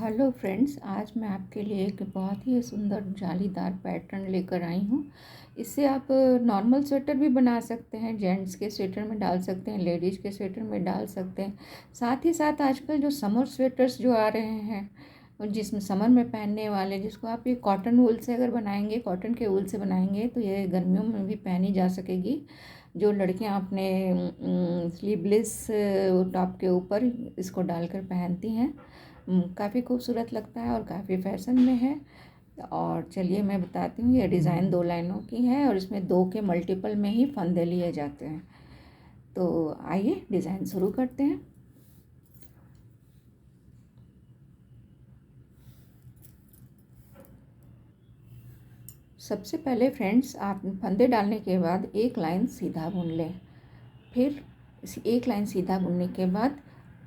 Hello friends, आज मैं आपके लिए एक बहुत ही सुंदर जालीदार पैटर्न लेकर आई हूँ। इससे आप नॉर्मल स्वेटर भी बना सकते हैं, जेंट्स के स्वेटर में डाल सकते हैं, लेडीज़ के स्वेटर में डाल सकते हैं। साथ ही साथ आजकल जो समर स्वेटर्स जो आ रहे हैं, जिसमें समर में पहनने वाले, जिसको आप ये कॉटन वूल से अगर बनाएंगे, कॉटन के वूल से बनाएंगे तो ये गर्मियों में भी पहनी जा सकेगी। जो लड़कियाँ अपने स्लीवलेस टॉप के ऊपर इसको डालकर पहनती हैं, काफ़ी खूबसूरत लगता है और काफ़ी फैशन में है। और चलिए मैं बताती हूँ, ये डिज़ाइन 2 लाइनों की है और इसमें 2 के मल्टीपल में ही फंदे लिए जाते हैं। तो आइए डिज़ाइन शुरू करते हैं। सबसे पहले फ्रेंड्स, आप फंदे डालने के बाद एक लाइन सीधा बुन लें। फिर एक लाइन सीधा बुनने के बाद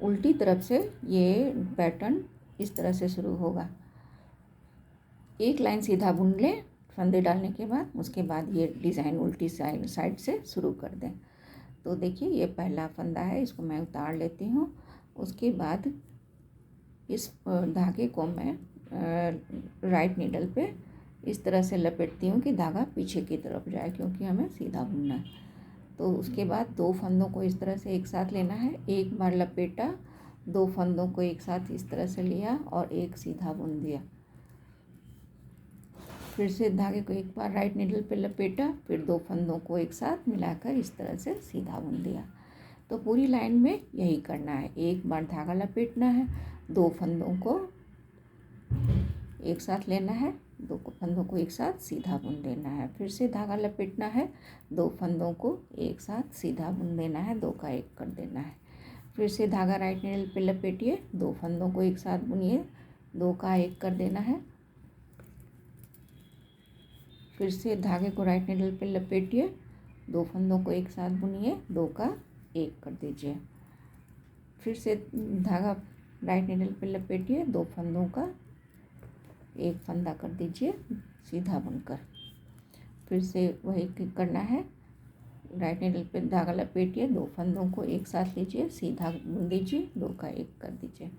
उल्टी तरफ से ये पैटर्न इस तरह से शुरू होगा। एक लाइन सीधा बुन लें फंदे डालने के बाद, उसके बाद ये डिज़ाइन उल्टी साइड से शुरू कर दें। तो देखिए ये पहला फंदा है, इसको मैं उतार लेती हूँ। उसके बाद इस धागे को मैं राइट नीडल पे इस तरह से लपेटती हूँ कि धागा पीछे की तरफ जाए, क्योंकि हमें सीधा बुनना है। तो उसके बाद 2 फंदों को इस तरह से एक साथ लेना है। एक बार लपेटा, 2 फंदों को एक साथ इस तरह से लिया और एक सीधा बुन दिया। फिर से धागे को एक बार राइट नीडल पे लपेटा, फिर 2 फंदों को एक साथ मिलाकर इस तरह से सीधा बुन दिया। तो पूरी लाइन में यही करना है। एक बार धागा लपेटना है, 2 फंदों को एक साथ लेना है, 2 फंदों को एक साथ सीधा बुन देना है। फिर से धागा लपेटना है, 2 फंदों को एक साथ सीधा बुन देना है, 2 का 1 कर देना है। फिर से धागा राइट नीडल पे लपेटिए, 2 फंदों को एक साथ बुनिए, 2 का 1 कर देना है। फिर से धागे को राइट नीडल पे लपेटिए, 2 फंदों को एक साथ बुनिए, 2 का 1 कर दीजिए। फिर से धागा राइट नीडल पे लपेटिए, 2 फंदों का 1 फंदा कर दीजिए सीधा बुनकर। फिर से वही करना है, राइट नीडल पे धागा लपेटिए, 2 फंदों को एक साथ लीजिए, सीधा बुन दीजिए, 2 का 1 कर दीजिए।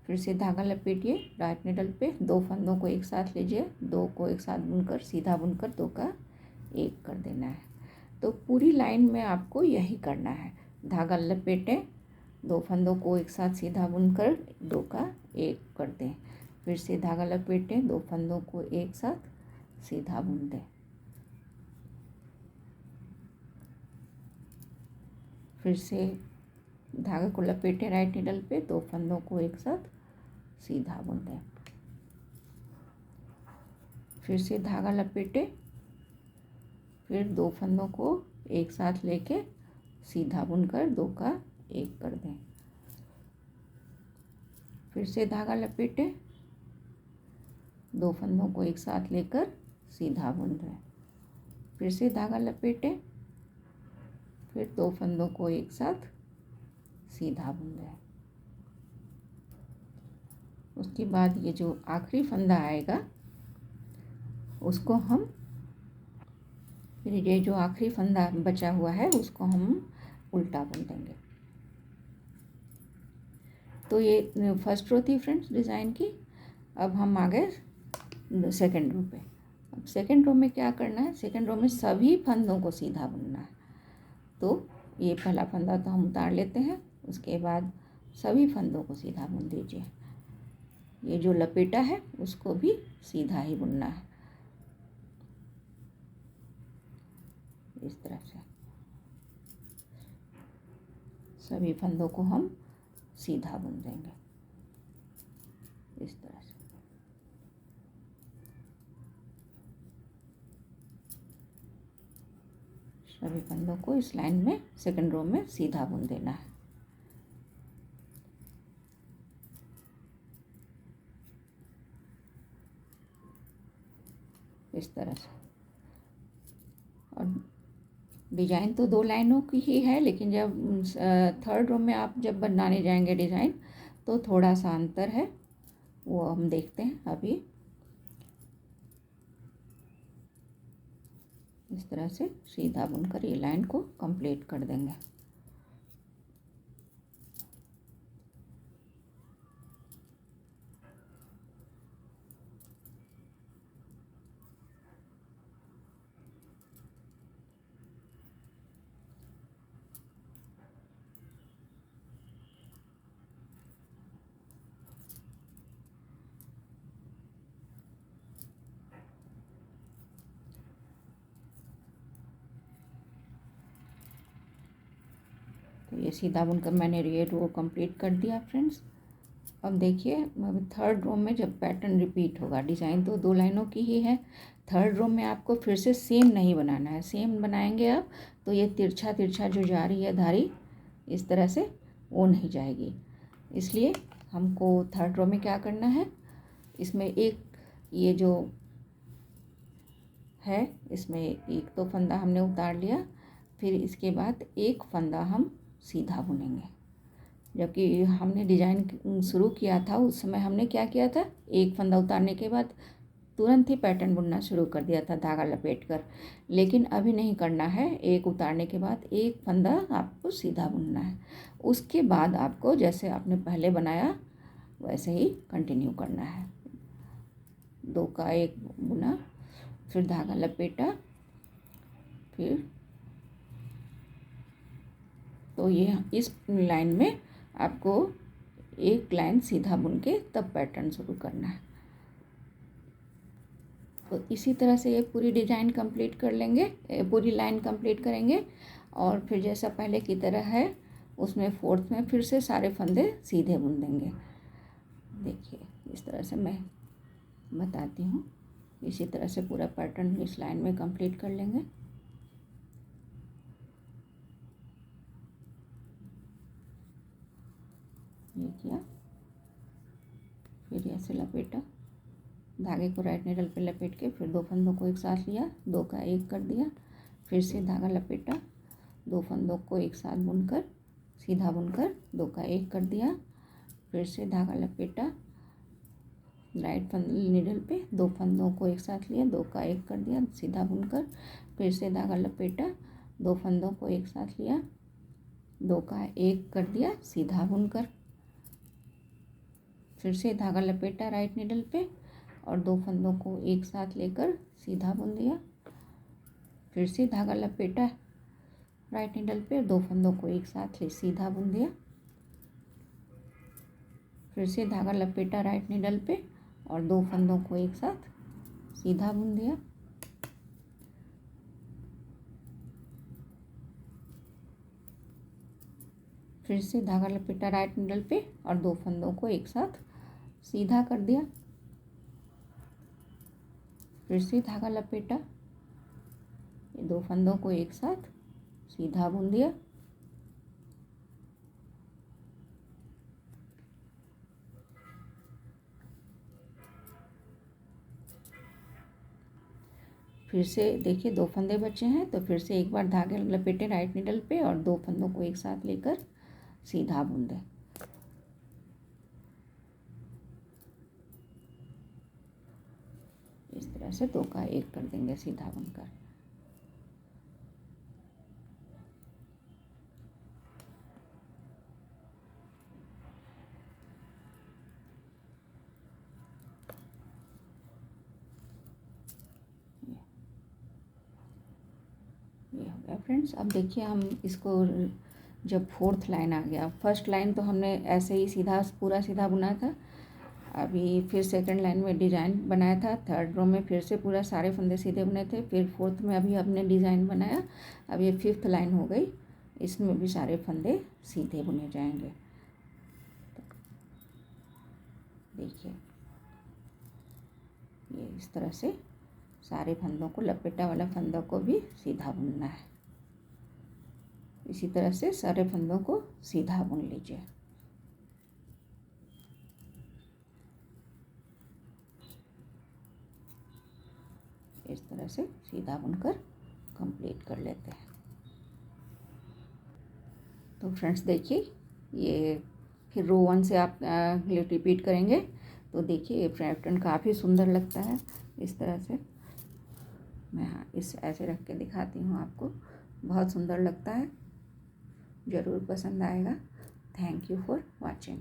फिर से धागा लपेटिए, राइट नीडल पे 2 फंदों को एक साथ लीजिए, 2 को एक साथ बुनकर सीधा बुनकर 2 का 1 कर देना है। तो पूरी लाइन में आपको यही करना है। धागा लपेटें, 2 फंदों को एक साथ सीधा बुनकर 2 का 1 कर दें। फिर से धागा लपेटें, 2 फंदों को एक साथ सीधा बुन दें। फिर से धागे को लपेटें राइट नीडल पे, 2 फंदों को एक साथ सीधा बुन दें। फिर से धागा लपेटें, फिर 2 फंदों को एक साथ लेके सीधा बुनकर 2 का 1 कर दें। फिर से धागा लपेटें, 2 फंदों को एक साथ लेकर सीधा बुन दें। फिर से धागा लपेटें, फिर 2 फंदों को एक साथ सीधा बुन दें। उसके बाद ये जो आखिरी फंदा आएगा उसको हम, फिर ये जो आखिरी फंदा बचा हुआ है उसको हम उल्टा बुन देंगे। तो ये फर्स्ट रो थी फ्रेंड्स डिज़ाइन की। अब हम आ गए सेकेंड रो पे। अब सेकेंड रो में क्या करना है, सेकेंड रो में सभी फंदों को सीधा बुनना है। तो ये पहला फंदा तो हम उतार लेते हैं, उसके बाद सभी फंदों को सीधा बुन दीजिए। ये जो लपेटा है उसको भी सीधा ही बुनना है, इस तरह से सभी फंदों को हम सीधा बुन देंगे, इस तरह से। सभी फंदों को इस लाइन में सेकंड रो में सीधा बुन देना है, इस तरह से। और डिज़ाइन तो 2 लाइनों की ही है, लेकिन जब थर्ड रो में आप जब बनाने जाएंगे डिज़ाइन तो थोड़ा सा अंतर है, वो हम देखते हैं अभी। इस तरह से सीधा बुनकर ये लाइन को कंप्लीट कर देंगे। ये सीधा बुनकर मैंने ये रो कंप्लीट कर दिया फ्रेंड्स। अब देखिए थर्ड रो में जब पैटर्न रिपीट होगा, डिज़ाइन तो 2 लाइनों की ही है, थर्ड रो में आपको फिर से सेम नहीं बनाना है। सेम बनाएंगे आप तो ये तिरछा तिरछा जो जा रही है धारी इस तरह से वो नहीं जाएगी। इसलिए हमको थर्ड रो में क्या करना है, इसमें एक ये जो है इसमें एक तो फंदा हमने उतार लिया, फिर इसके बाद एक फंदा हम सीधा बुनेंगे। जबकि हमने डिज़ाइन शुरू किया था उस समय हमने क्या किया था, एक फंदा उतारने के बाद तुरंत ही पैटर्न बुनना शुरू कर दिया था धागा लपेट कर। लेकिन अभी नहीं करना है, एक उतारने के बाद एक फंदा आपको सीधा बुनना है। उसके बाद आपको जैसे आपने पहले बनाया वैसे ही कंटिन्यू करना है। 2 का 1 बुना, फिर धागा लपेटा, फिर तो ये इस लाइन में आपको एक लाइन सीधा बुन के तब पैटर्न शुरू करना है। तो इसी तरह से ये पूरी डिज़ाइन कंप्लीट कर लेंगे, पूरी लाइन कंप्लीट करेंगे। और फिर जैसा पहले की तरह है उसमें फोर्थ में फिर से सारे फंदे सीधे बुन देंगे। देखिए इस तरह से मैं बताती हूँ, इसी तरह से पूरा पैटर्न इस लाइन में कंप्लीट कर लेंगे। ये किया, फिर ऐसे लपेटा, धागे को राइट नीडल पे लपेट के फिर 2 फंदों को एक साथ लिया, 2 का 1 कर दिया, फिर से धागा लपेटा, 2 फंदों को एक साथ बुनकर सीधा बुनकर 2 का 1 कर दिया, फिर से धागा लपेटा, राइट नीडल पे 2 फंदों को एक साथ लिया, 2 का 1 कर दिया सीधा बुनकर, फिर से धागा लपेटा, 2 फंदों को एक साथ लिया, 2 का 1 कर दिया सीधा बुनकर, फिर से धागा लपेटा राइट नीडल पे और 2 फंदों को एक साथ लेकर सीधा बुन दिया, फिर से धागा लपेटा राइट नीडल पे, 2 फंदों को एक साथ ले सीधा बुन दिया, फिर से धागा लपेटा राइट नीडल पे और 2 फंदों को एक साथ सीधा बुन दिया, फिर से धागा लपेटा राइट नीडल पे और 2 फंदों को एक साथ सीधा कर दिया, फिर से धागा लपेटा, ये 2 फंदों को एक साथ सीधा बुन दिया, फिर से देखिए 2 फंदे बचे हैं तो फिर से एक बार धागे लपेटे राइट नीडल पे और 2 फंदों को एक साथ लेकर सीधा बुन दें। इस तरह से 2 का 1 कर देंगे सीधा बुनकर। ये हो गया फ्रेंड्स। अब देखिए हम इसको जब फोर्थ लाइन आ गया, फर्स्ट लाइन तो हमने ऐसे ही सीधा पूरा सीधा बुना था, अभी फिर सेकंड लाइन में डिज़ाइन बनाया था, थर्ड रो में फिर से पूरा सारे फंदे सीधे बुने थे, फिर फोर्थ में अभी हमने डिज़ाइन बनाया, अब ये फिफ्थ लाइन हो गई, इसमें भी सारे फंदे सीधे बुने जाएंगे। देखिए ये इस तरह से सारे फंदों को, लपेटा वाला फंदों को भी सीधा बुनना है। इसी तरह से सारे फंदों को सीधा बुन लीजिए। इस तरह से सीधा बुनकर कंप्लीट कर लेते हैं। तो फ्रेंड्स देखिए ये फिर रो 1 से आप रिपीट करेंगे तो देखिए ये पैटर्न काफ़ी सुंदर लगता है। इस तरह से मैं इस ऐसे रख के दिखाती हूँ आपको, बहुत सुंदर लगता है, ज़रूर पसंद आएगा। Thank you for watching.